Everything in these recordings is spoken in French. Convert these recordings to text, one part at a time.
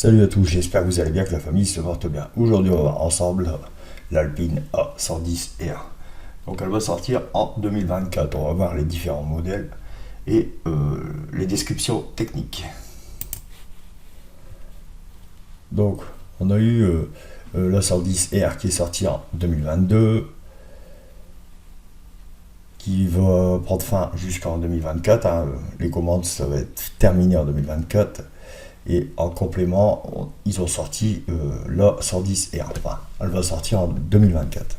Salut à tous, j'espère que vous allez bien, que la famille se porte bien. Aujourd'hui, on va voir ensemble l'Alpine A110R. Donc, elle va sortir en 2024. On va voir les différents modèles et les descriptions techniques. Donc, on a eu l'A110R qui est sorti en 2022, qui va prendre fin jusqu'en 2024. Les commandes, ça va être terminé en 2024. Et en complément, ils ont sorti la 110R. Enfin, elle va sortir en 2024.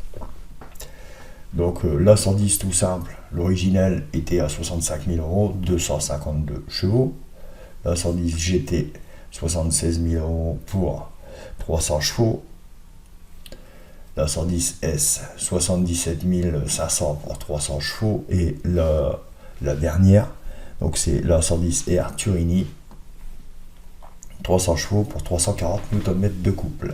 Donc la 110 tout simple, l'original était à 65 000 euros, 252 chevaux. La 110 GT, 76 000 euros pour 300 chevaux. La 110 S, 77 500 pour 300 chevaux. Et la dernière, donc c'est la 110 R Turini, 300 chevaux pour 340 Nm de couple.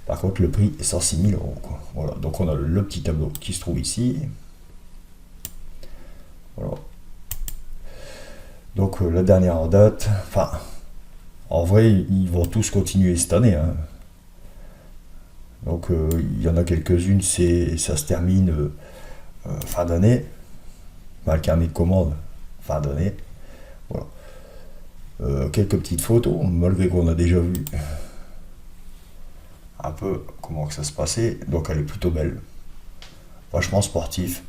Par contre, le prix est 106 000 euros. Voilà, donc on a le petit tableau qui se trouve ici. Voilà. Donc la dernière en date, enfin, en vrai, ils vont tous continuer cette année. Donc il y en a quelques-unes, ça se termine fin d'année. Le carnet de commande, fin d'année. Voilà. Quelques petites photos, malgré qu'on a déjà vu un peu comment que ça se passait. Donc elle est plutôt belle, vachement sportif.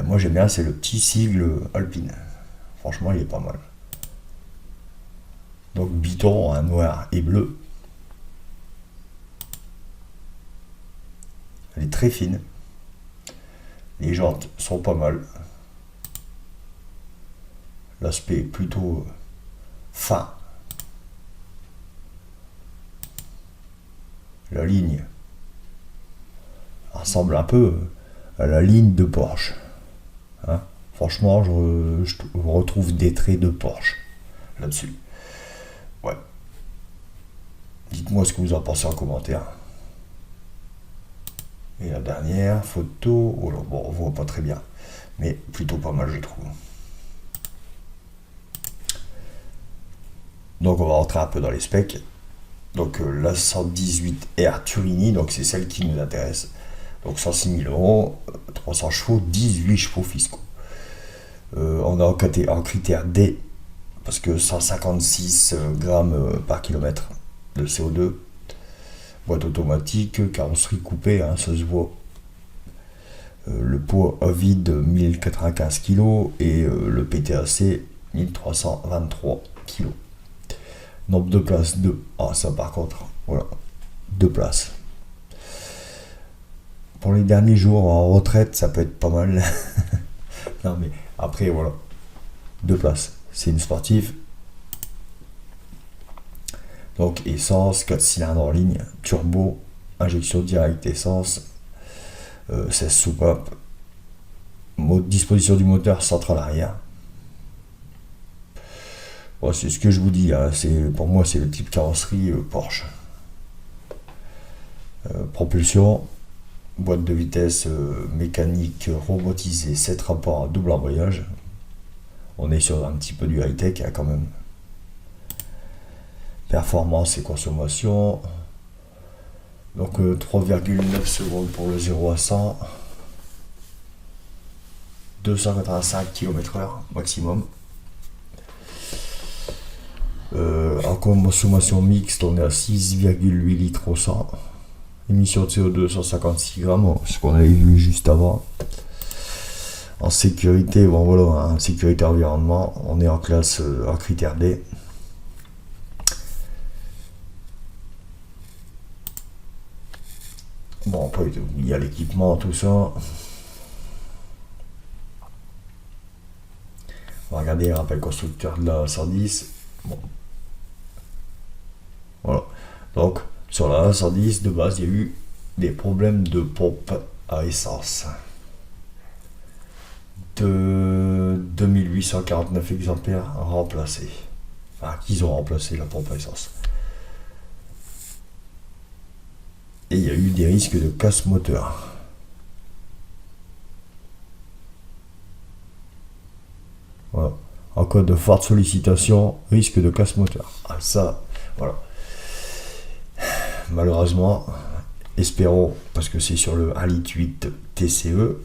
Moi j'aime bien, c'est le petit sigle Alpine. Franchement, il est pas mal. Donc biton en noir et bleu. Elle est très fine. Les jantes sont pas mal. L'aspect plutôt fin. La ligne ressemble un peu à la ligne de Porsche. Franchement, je retrouve des traits de Porsche là-dessus. Ouais. Dites-moi ce que vous en pensez en commentaire. Et la dernière photo, oh là, bon, on voit pas très bien, mais plutôt pas mal, je trouve. Donc on va rentrer un peu dans les specs. Donc la 118R Turini, donc c'est celle qui nous intéresse. Donc 106 000 euros, 300 chevaux, 18 chevaux fiscaux. On a en critère D, parce que 156 grammes par kilomètre de CO2. Boîte automatique, carrosserie coupée, ça se voit. Le poids à vide 1095 kg et le PTAC 1323 kg. Nombre de places 2. Ça par contre, voilà, 2 places. Pour les derniers jours en retraite, ça peut être pas mal. Non mais après, voilà, 2 places. C'est une sportive. Donc essence, 4 cylindres en ligne, turbo, injection directe essence, 16 soupapes, disposition du moteur central arrière. Bon, c'est ce que je vous dis, pour moi c'est le type carrosserie Porsche. Propulsion, boîte de vitesse mécanique robotisée, 7 rapports à double embrayage. On est sur un petit peu du high-tech quand même. Performance et consommation. Donc 3,9 secondes pour le 0 à 100. 285 km/h maximum. En consommation mixte, on est à 6,8 litres au 100. Émission de CO2 156 grammes, ce qu'on avait vu juste avant. En sécurité, bon voilà, en sécurité environnement, on est en classe en critère D. Bon, après, il y a l'équipement, tout ça. On va regarder les rappels constructeurs de la 110. Bon. Voilà. Donc, sur la 110, de base, il y a eu des problèmes de pompe à essence. De 2849 exemplaires remplacés. Enfin, qu'ils ont remplacé la pompe à essence. Et il y a eu des risques de casse moteur. Voilà. En cas de forte sollicitation, risque de casse moteur. Ça, Voilà. Malheureusement, espérons, parce que c'est sur le 1,8 litre TCE,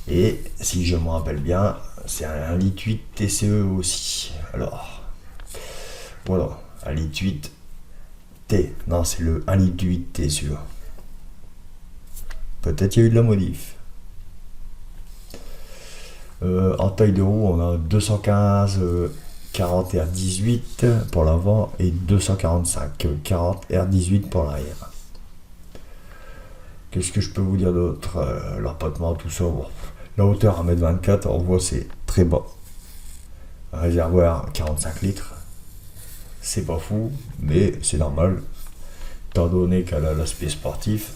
et si je me rappelle bien, c'est un 1,8 litre TCE aussi. Alors, voilà, 1,8 litre T, non, c'est le 1,8 litre TCE. Peut-être il y a eu de la modif. En taille de roue, on a 215 40 R18 pour l'avant et 245 40 R18 pour l'arrière. Qu'est-ce que je peux vous dire d'autre? L'empattement, tout ça. Bon. La hauteur 1m24, on voit c'est très bas. Un réservoir 45 litres. C'est pas fou, mais c'est normal. Étant donné qu'elle a l'aspect sportif.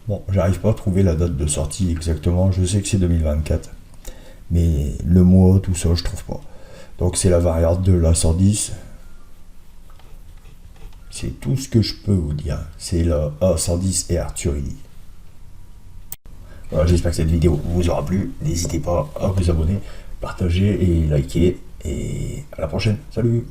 Bon, j'arrive pas à trouver la date de sortie exactement. Je sais que c'est 2024. Mais le mois, tout ça, je trouve pas. Donc c'est la variante de la 110. C'est tout ce que je peux vous dire. C'est la A110 et Arturini. Voilà, j'espère que cette vidéo vous aura plu. N'hésitez pas à vous abonner, partager et liker. Et à la prochaine. Salut!